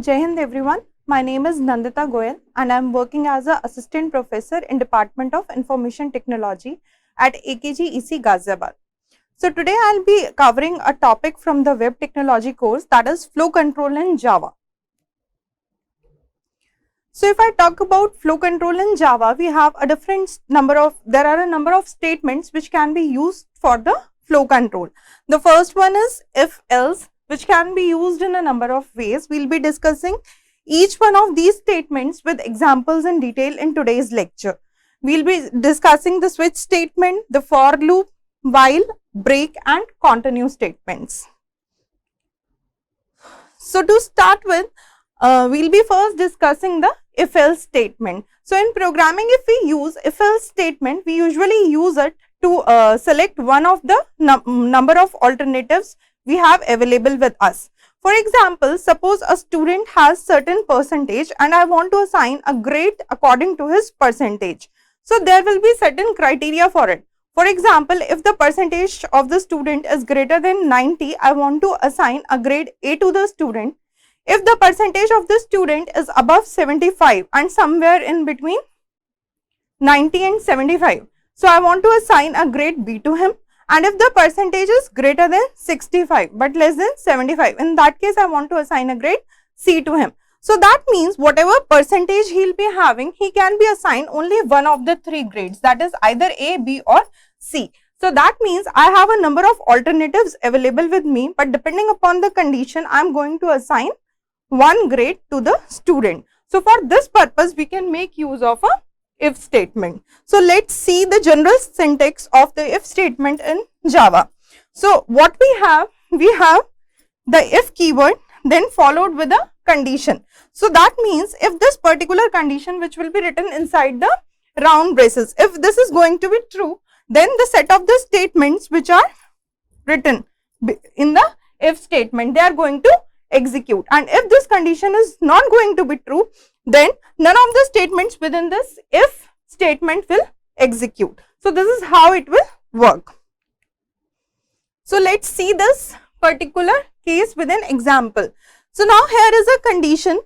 Jai Hind everyone. My name is Nandita Goyal and I am working as an assistant professor in Department of Information Technology at AKGEC Ghaziabad. So today I'll be covering a topic from the web technology course, that is flow control in Java. So if I talk about flow control in Java, we have there are a number of statements which can be used for the flow control. The first one is if else, which can be used in a number of ways. We'll be discussing each one of these statements with examples in detail in today's lecture. We'll be discussing the switch statement, the for loop, while, break and continue statements. So to start with, we'll be first discussing the if-else statement. So in programming, if we use if-else statement, we usually use it to select one of the number of alternatives we have available with us. For example, suppose a student has certain percentage and I want to assign a grade according to his percentage. So there will be certain criteria for it. For example, if the percentage of the student is greater than 90, I want to assign a grade A to the student. If the percentage of the student is above 75 and somewhere in between 90 and 75, so I want to assign a grade B to him. And if the percentage is greater than 65 but less than 75, in that case I want to assign a grade C to him. So that means whatever percentage he will be having, he can be assigned only one of the three grades, that is either A, B or C. So that means I have a number of alternatives available with me, but depending upon the condition, I am going to assign one grade to the student. So for this purpose, we can make use of a if statement. So let's see the general syntax of the if statement in Java. So what we have the if keyword, then followed with a condition. So that means if this particular condition, which will be written inside the round braces, if this is going to be true, then the set of the statements which are written in the if statement, they are going to execute. And if this condition is not going to be true, then none of the statements within this if statement will execute. So this is how it will work. So let's see this particular case with an example. So now here is a condition.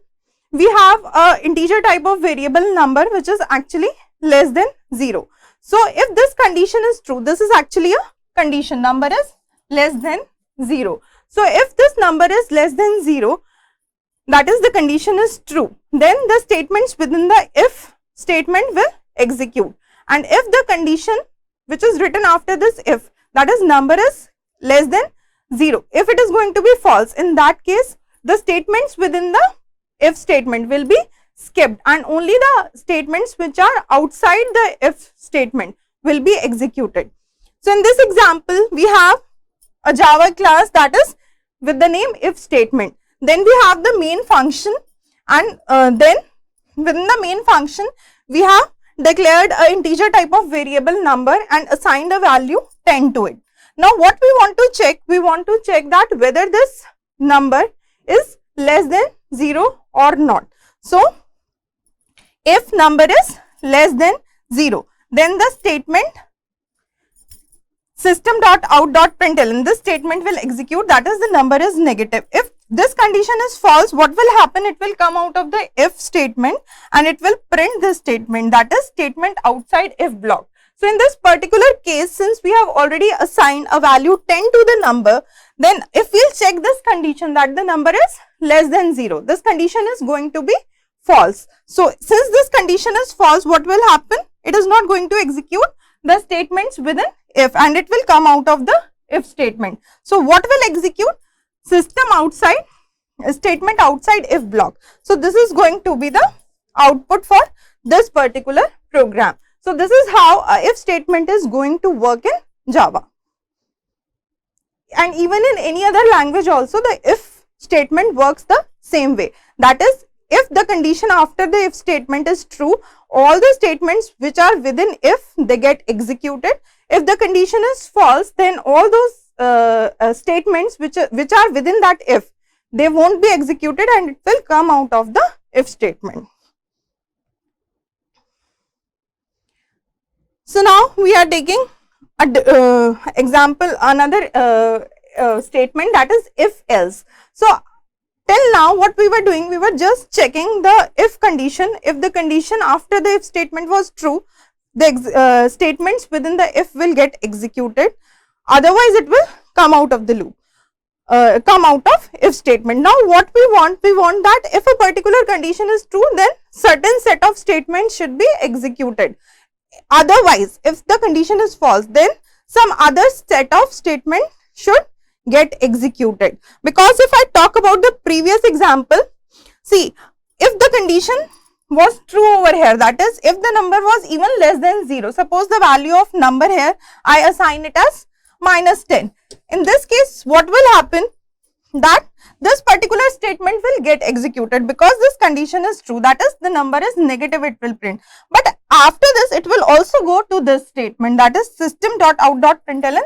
We have a integer type of variable number which is actually less than 0. So if this condition is true, this is actually a condition, number is less than 0. So if this number is less than 0, that is the condition is true, then the statements within the if statement will execute. And if the condition which is written after this if, that is number is less than 0, if it is going to be false, in that case the statements within the if statement will be skipped and only the statements which are outside the if statement will be executed. So in this example, we have a Java class that is with the name if statement. Then we have the main function, and then within the main function we have declared an integer type of variable number and assigned a value 10 to it. Now what we want to check? We want to check that whether this number is less than 0 or not. So if number is less than 0, then the statement system.out.println, this statement will execute, that is the number is negative. If this condition is false, what will happen? It will come out of the if statement and it will print this statement, that is statement outside if block. So in this particular case, since we have already assigned a value 10 to the number, then if we'll check this condition that the number is less than 0, this condition is going to be false. So since this condition is false, what will happen? It is not going to execute the statements within if and it will come out of the if statement. So what will execute? System outside, statement outside if block. So this is going to be the output for this particular program. So this is how a if statement is going to work in Java. And even in any other language also, the if statement works the same way. That is, if the condition after the if statement is true, all the statements which are within if, they get executed. If the condition is false, then all those statements which are within that if, they won't be executed and it will come out of the if statement. So now we are taking a example, another statement, that is if else. So till now what we were doing, we were just checking the if condition. If the condition after the if statement was true, the statements within the if will get executed, otherwise it will come out of the loop, come out of if statement. Now what we want that if a particular condition is true, then certain set of statements should be executed. Otherwise, if the condition is false, then some other set of statement should get executed. Because if I talk about the previous example, see, if the condition was true over here, that is if the number was even less than 0, suppose the value of number here I assign it as -10. In this case, what will happen, that this particular statement will get executed because this condition is true, that is the number is negative, it will print. But after this, it will also go to this statement, that is system.out.println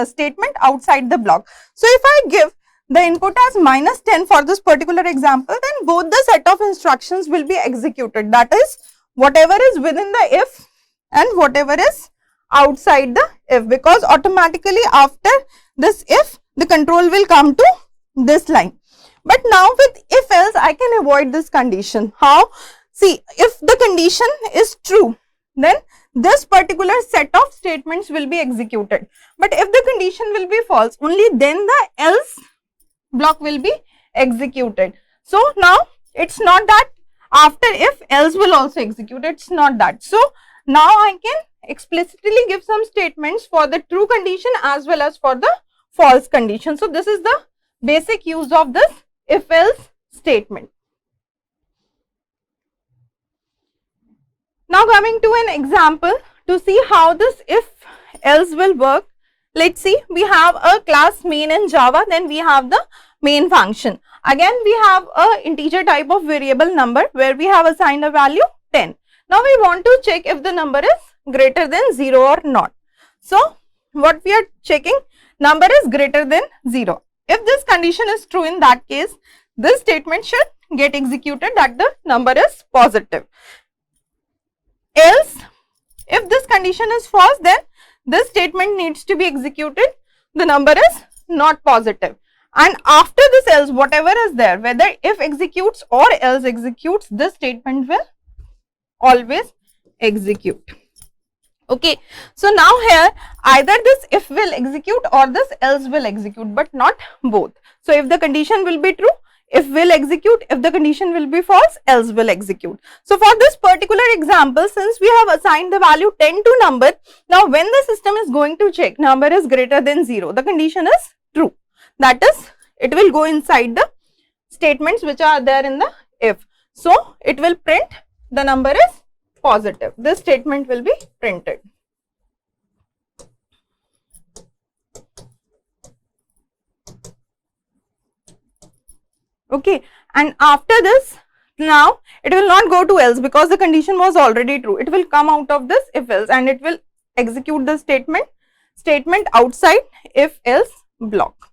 statement outside the block. So if I give the input as -10 for this particular example, then both the set of instructions will be executed, that is whatever is within the if and whatever is outside the if, because automatically after this if, the control will come to this line. But now with if else, I can avoid this condition. How? See, if the condition is true, then this particular set of statements will be executed. But if the condition will be false, only then the else block will be executed. So now it's not that after if else will also execute, it's not that. So now I can explicitly give some statements for the true condition as well as for the false condition. So this is the basic use of this if else statement. Now coming to an example to see how this if else will work. Let's see, we have a class main in Java, then we have the main function. Again we have a integer type of variable number where we have assigned a value 10. Now we want to check if the number is greater than 0 or not. So what we are checking, number is greater than 0. If this condition is true, in that case this statement should get executed, that the number is positive. Else, if this condition is false, then this statement needs to be executed, the number is not positive. And after this else, whatever is there, whether if executes or else executes, this statement will always execute. Okay, so now here either this if will execute or this else will execute, but not both. So if the condition will be true, if will execute, if the condition will be false, else will execute. So for this particular example, since we have assigned the value 10 to number, now when the system is going to check number is greater than 0, the condition is true, that is it will go inside the statements which are there in the if. So it will print the number is positive, this statement will be printed. Okay, and after this, now it will not go to else because the condition was already true. It will come out of this if else and it will execute the statement outside if else block.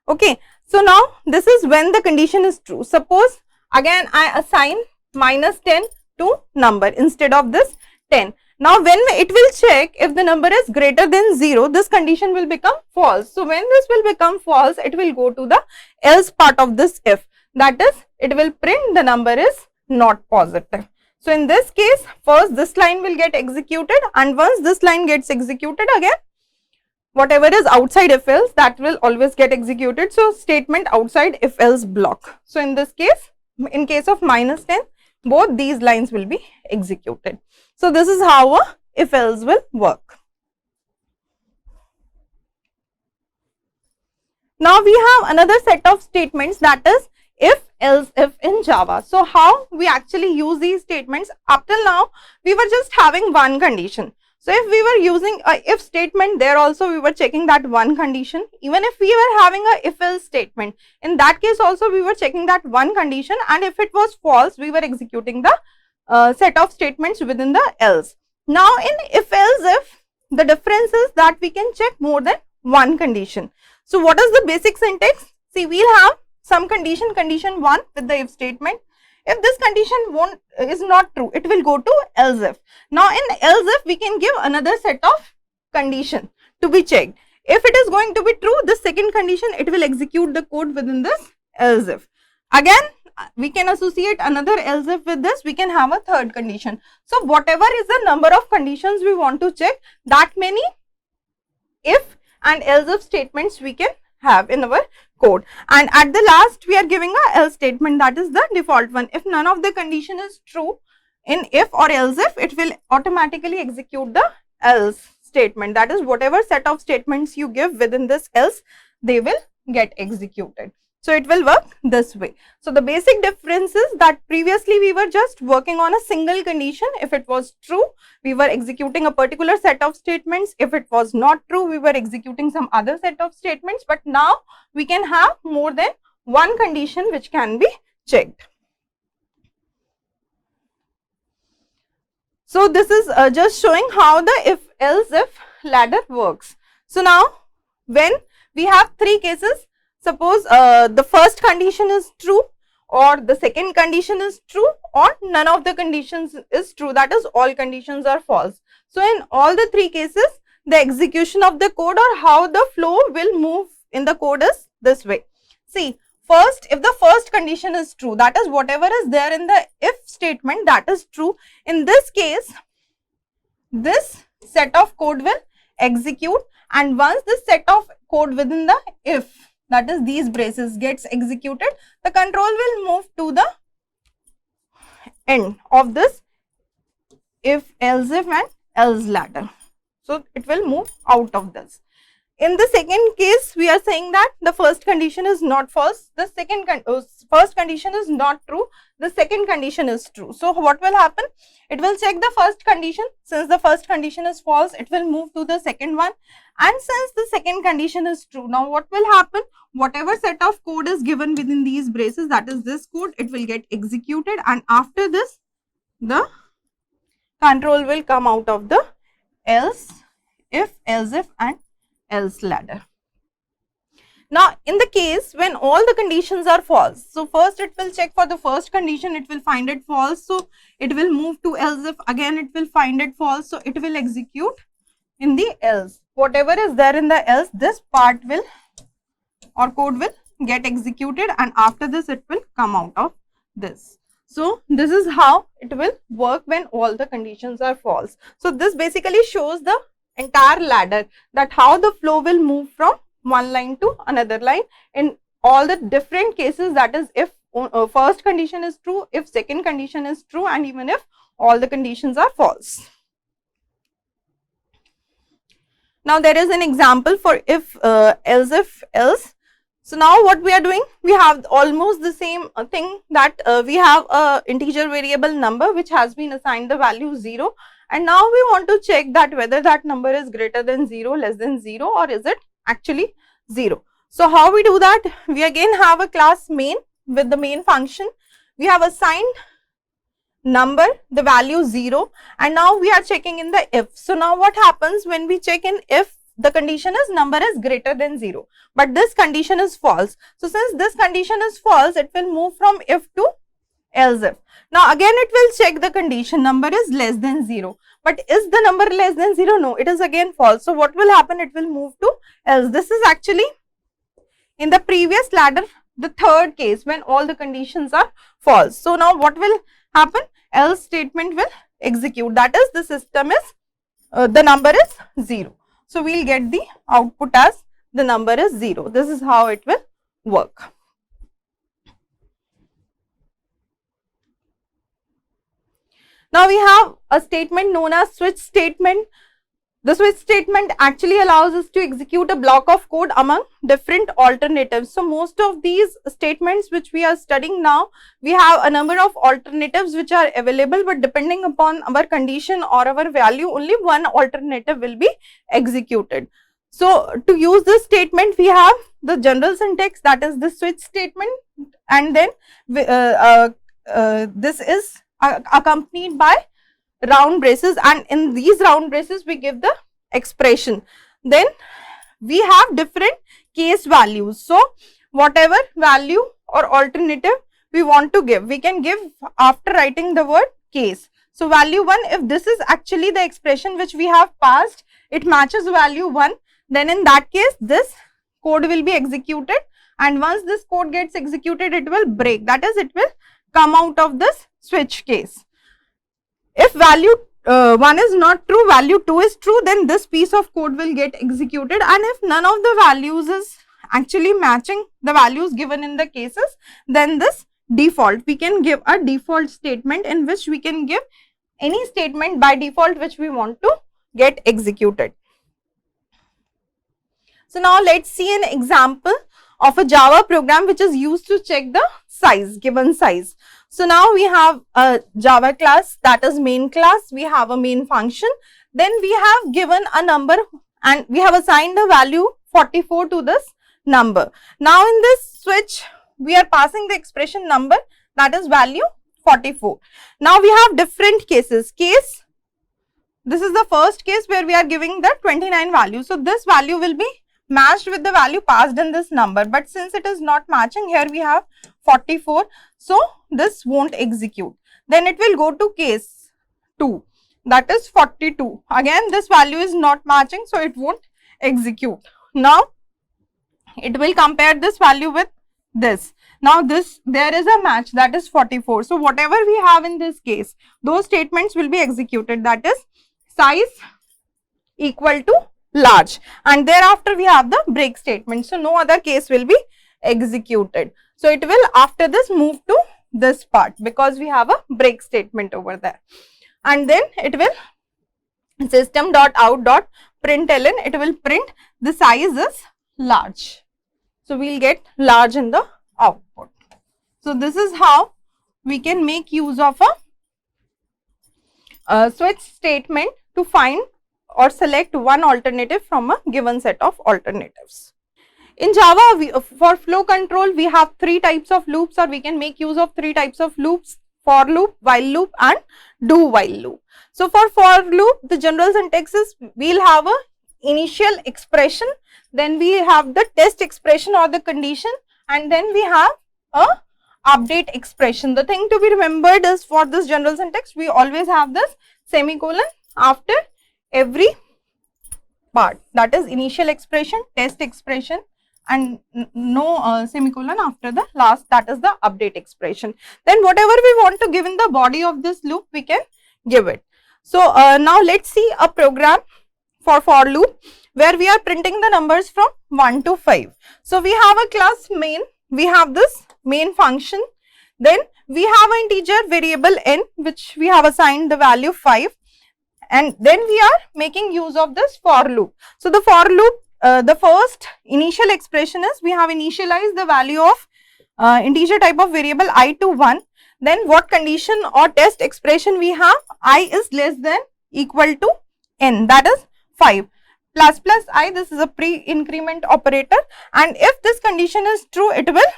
Okay, so now this is when the condition is true. Suppose again I assign -10 to number instead of this 10. Now when it will check if the number is greater than 0, this condition will become false. So when this will become false, it will go to the else part of this if. That is, it will print the number is not positive. So in this case, first this line will get executed, and once this line gets executed, again whatever is outside if else, that will always get executed. So statement outside if else block. So in this case, in case of -10, both these lines will be executed. So this is how a if else will work. Now we have another set of statements, that is if else if in Java. So how we actually use these statements? Up till now we were just having one condition. So if we were using a if statement, there also we were checking that one condition. Even if we were having a if else statement, in that case also we were checking that one condition, and if it was false, we were executing the set of statements within the else. Now in if else if, the difference is that we can check more than one condition. So what is the basic syntax? See, we'll have some condition 1 with the if statement. If this condition is not true, it will go to else if. Now in else if, we can give another set of condition to be checked. If it is going to be true, the second condition, it will execute the code within this else if. Again, we can associate another else if with this, we can have a third condition. So whatever is the number of conditions we want to check, that many if and else if statements we can have in our code. And at the last, we are giving a else statement, that is the default one. If none of the condition is true in if or else if, it will automatically execute the else statement. That is, whatever set of statements you give within this else, they will get executed. So it will work this way. So the basic difference is that previously we were just working on a single condition. If it was true, we were executing a particular set of statements. If it was not true, we were executing some other set of statements. But now we can have more than one condition which can be checked. So this is just showing how the if else if ladder works. So now when we have three cases, suppose the first condition is true, or the second condition is true, or none of the conditions is true, that is all conditions are false. So in all the three cases, the execution of the code or how the flow will move in the code is this way. See, first, if the first condition is true, that is whatever is there in the if statement, that is true. In this case, this set of code will execute, and once this set of code within the if, that is these braces, gets executed, the control will move to the end of this if, else if and else ladder. So it will move out of this. In the second case, we are saying that the first condition is not false, the first condition is not true, the second condition is true. So what will happen? It will check the first condition. Since the first condition is false, it will move to the second one. And since the second condition is true, now what will happen? Whatever set of code is given within these braces, that is this code, it will get executed, and after this, the control will come out of the else if, and else ladder. Now in the case when all the conditions are false, so first it will check for the first condition, it will find it false, so it will move to else if, again it will find it false, so it will execute in the else. Whatever is there in the else, this part will or code will get executed, and after this it will come out of this. So this is how it will work when all the conditions are false. So this basically shows the entire ladder, that how the flow will move from one line to another line in all the different cases, that is if first condition is true, if second condition is true, and even if all the conditions are false. Now there is an example for if, else if, else. So now what we are doing, we have almost the same thing, that we have a integer variable number which has been assigned the value 0, and now we want to check that whether that number is greater than 0, less than 0, or is it actually 0. So how we do that? We again have a class main with the main function. We have assigned number, the value 0, and now we are checking in the if. So now what happens when we check in if? The condition is number is greater than 0, but this condition is false. So since this condition is false, it will move from if to else if. Now again it will check the condition, number is less than 0, but is the number less than 0? No, it is again false. So what will happen? It will move to else. This is actually in the previous ladder, the third case when all the conditions are false. So now what will happen? Else statement will execute, that is the system is, the number is 0. So we will get the output as the number is 0. This is how it will work. Now we have a statement known as switch statement. The switch statement actually allows us to execute a block of code among different alternatives. So most of these statements which we are studying now, we have a number of alternatives which are available, but depending upon our condition or our value, only one alternative will be executed. So to use this statement, we have the general syntax, that is the switch statement, and then this is accompanied by round braces, and in these round braces we give the expression. Then we have different case values. So whatever value or alternative we want to give, we can give after writing the word case. So value 1, if this is actually the expression which we have passed, it matches value 1, then in that case this code will be executed, and once this code gets executed, it will break. That is, it will come out of this switch case. If value 1 is not true, value 2 is true, then this piece of code will get executed, and if none of the values is actually matching the values given in the cases, then this default, we can give a default statement in which we can give any statement by default which we want to get executed. So now let's see an example of a Java program which is used to check the size, given size. So now we have a Java class, that is main class, we have a main function, then we have given a number and we have assigned a value 44 to this number. Now in this switch, we are passing the expression number, that is value 44. Now we have different cases. This is the first case where we are giving the 29 value. So this value will be matched with the value passed in this number, but since it is not matching, here we have 44, so this won't execute. Then it will go to case 2, that is 42. Again this value is not matching, so it won't execute. Now it will compare this value with this. Now there is a match, that is 44. So whatever we have in this case, those statements will be executed, that is size equal to large, and thereafter we have the break statement. So no other case will be executed. So it will after this move to this part because we have a break statement over there, and then it will system.out.println, it will print the size is large. So we will get large in the output. So this is how we can make use of a switch statement to find or select one alternative from a given set of alternatives. In Java, for flow control, we have 3 types of loops, or we can make use of 3 types of loops: for loop, while loop and do while loop. So for loop, the general syntax is we will have a initial expression, then we have the test expression or the condition, and then we have a update expression. The thing to be remembered is for this general syntax, we always have this semicolon after every part, that is initial expression, test expression, and no semicolon after the last, that is the update expression. Then whatever we want to give in the body of this loop, we can give it. So now let's see a program for loop where we are printing the numbers from 1 to 5. So we have a class main, we have this main function, then we have an integer variable n which we have assigned the value 5, and then we are making use of this for loop. So the for loop, the first initial expression is we have initialized the value of integer type of variable I to 1. Then what condition or test expression we have? I is less than equal to n, that is 5. Plus I, this is a pre-increment operator, and if this condition is true, it will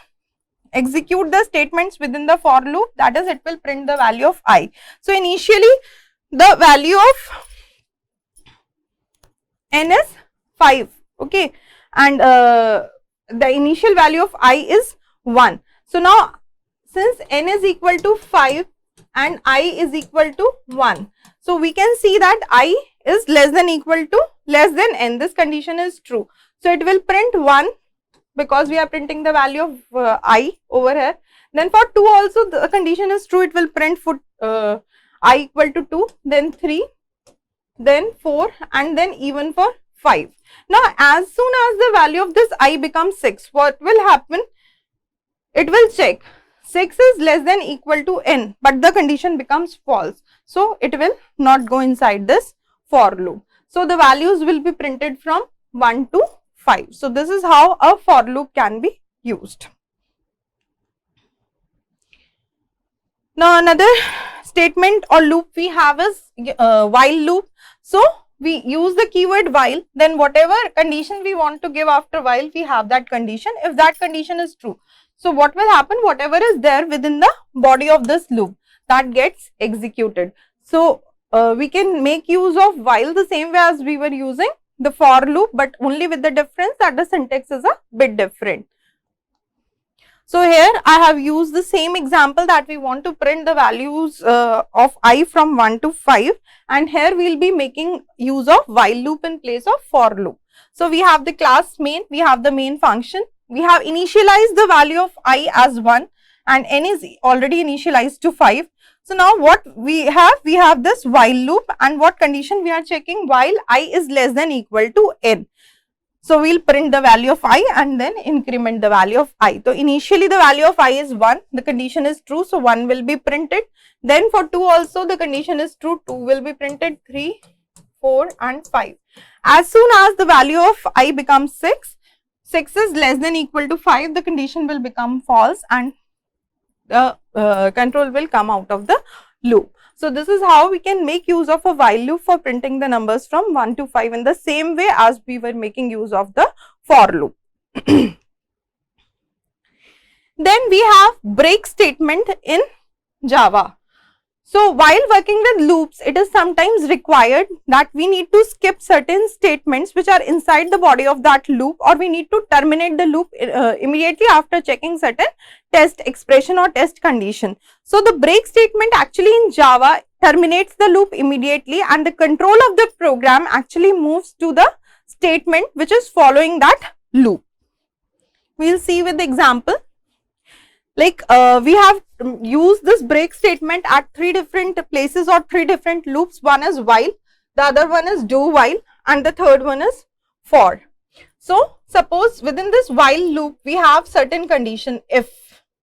execute the statements within the for loop, that is it will print the value of I. So initially the value of n is 5, okay, and the initial value of I is 1. So now since n is equal to 5 and I is equal to 1, so we can see that I is less than equal to less than n, this condition is true. So it will print 1 because we are printing the value of I over here. Then for 2 also the condition is true, it will print for I equal to 2, then 3, then 4, and then even for 5. Now as soon as the value of this I becomes 6, what will happen? It will check 6 is less than equal to n, but the condition becomes false. So it will not go inside this for loop. So the values will be printed from 1 to 5. So this is how a for loop can be used. Now another statement or loop we have is while loop. So we use the keyword while, then whatever condition we want to give after while, we have that condition if that condition is true. So what will happen? Whatever is there within the body of this loop, that gets executed. So we can make use of while the same way as we were using the for loop, but only with the difference that the syntax is a bit different. So here I have used the same example that we want to print the values of I from 1 to 5, and here we will be making use of while loop in place of for loop. So we have the class main, we have the main function, we have initialized the value of I as 1 and n is already initialized to 5. So now what we have this while loop, and what condition we are checking? While I is less than equal to n. So we'll print the value of I and then increment the value of I. So initially the value of I is 1, the condition is true, so 1 will be printed. Then for 2 also the condition is true, 2 will be printed, 3, 4 and 5. As soon as the value of I becomes 6, 6 is less than equal to 5, the condition will become false and the control will come out of the loop. So this is how we can make use of a while loop for printing the numbers from 1 to 5 in the same way as we were making use of the for loop. Then we have break statement in Java. So while working with loops, it is sometimes required that we need to skip certain statements which are inside the body of that loop, or we need to terminate the loop immediately after checking certain test expression or test condition. So the break statement actually in Java terminates the loop immediately, and the control of the program actually moves to the statement which is following that loop. We will see with the example. Like we have used this break statement at 3 different places or 3 different loops. One is while, the other one is do while, and the third one is for. So suppose within this while loop we have certain condition. If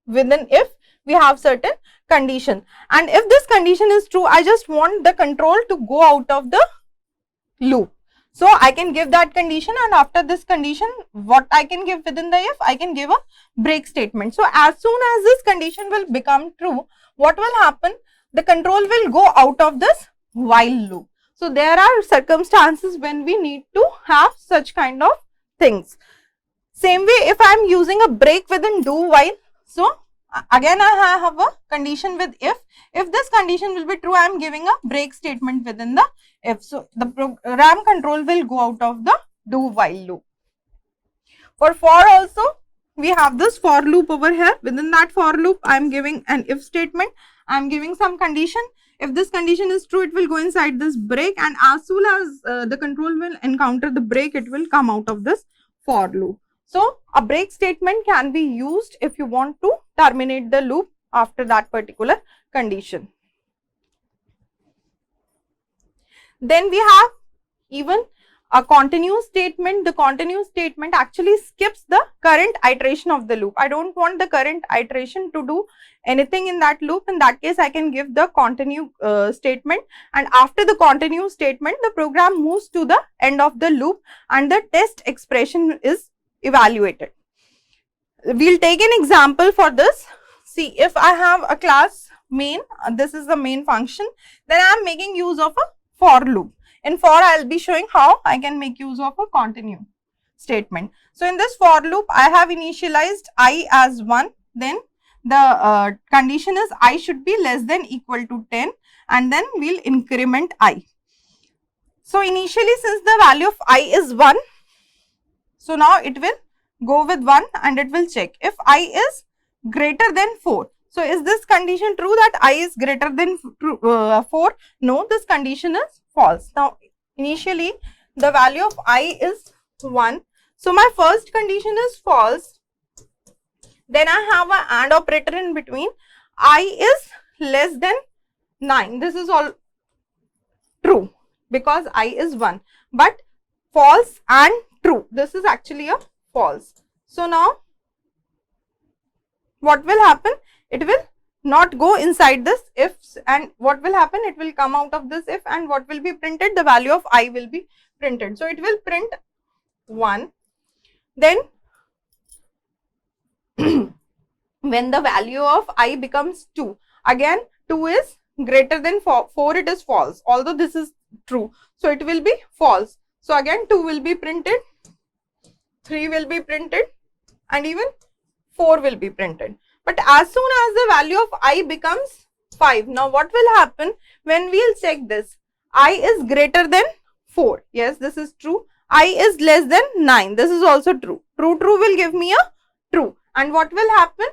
within if we have certain condition, and if this condition is true, I just want the control to go out of the loop. So I can give that condition, and after this condition, what I can give within the if, I can give a break statement. So as soon as this condition will become true, what will happen? The control will go out of this while loop. So there are circumstances when we need to have such kind of things. Same way, if I am using a break within do while, so again I have a condition with if this condition will be true, I am giving a break statement within the if. So the program control will go out of the do while loop. For also, we have this for loop over here. Within that for loop, I am giving an if statement. I am giving some condition. If this condition is true, it will go inside this break, and as soon as the control will encounter the break, it will come out of this for loop. So a break statement can be used if you want to terminate the loop after that particular condition. Then we have even a continue statement. The continue statement actually skips the current iteration of the loop. I don't want the current iteration to do anything in that loop. In that case, I can give the continue statement, and after the continue statement, the program moves to the end of the loop and the test expression is evaluated. We'll take an example for this. See, if I have a class main, this is the main function, then I am making use of a for loop. In for, I will be showing how I can make use of a continue statement. So in this for loop, I have initialized I as 1, then the condition is I should be less than equal to 10, and then we'll increment I. So initially, since the value of I is 1, so now it will go with 1 and it will check if I is greater than 4. So is this condition true that I is greater than 4? No, this condition is false. Now initially the value of I is 1. So my first condition is false. Then I have an AND operator in between. I is less than 9. This is all true because I is 1. But false and true. This is actually a false. So now what will happen? It will not go inside this if, and what will happen? It will come out of this if, and what will be printed? The value of I will be printed. So it will print 1. Then when the value of I becomes 2, again 2 is greater than 4, it is false, although this is true. So it will be false. So again 2 will be printed, 3 will be printed, and even 4 will be printed. But as soon as the value of I becomes 5, now what will happen when we'll check this? I is greater than 4. Yes, this is true. I is less than 9. This is also true. True will give me a true. And what will happen?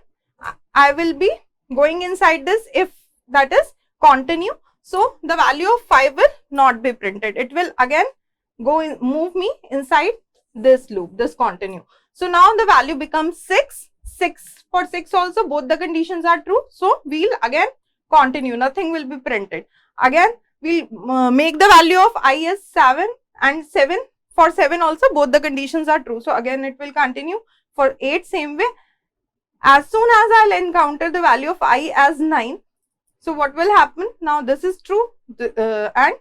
I will be going inside this if, that is continue. So the value of 5 will not be printed. It will again go in, move me inside this loop, this continue. So now the value becomes 6. 6 for 6 also both the conditions are true. So we'll again continue. Nothing will be printed. Again we'll make the value of I as 7 and 7. For 7 also both the conditions are true. So again it will continue. For 8 same way. As soon as I'll encounter the value of I as 9. So what will happen? Now this is true and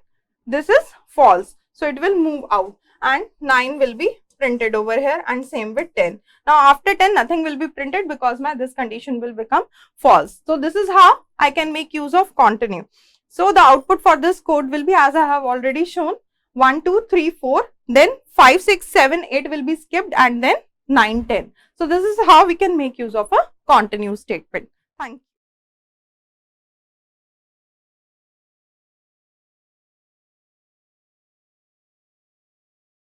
this is false. So it will move out and 9 will be printed over here, and same with 10. Now after 10 nothing will be printed because my this condition will become false. So this is how I can make use of continue. So the output for this code will be as I have already shown, 1, 2, 3, 4, then 5, 6, 7, 8 will be skipped, and then 9, 10. So this is how we can make use of a continue statement. Thank you.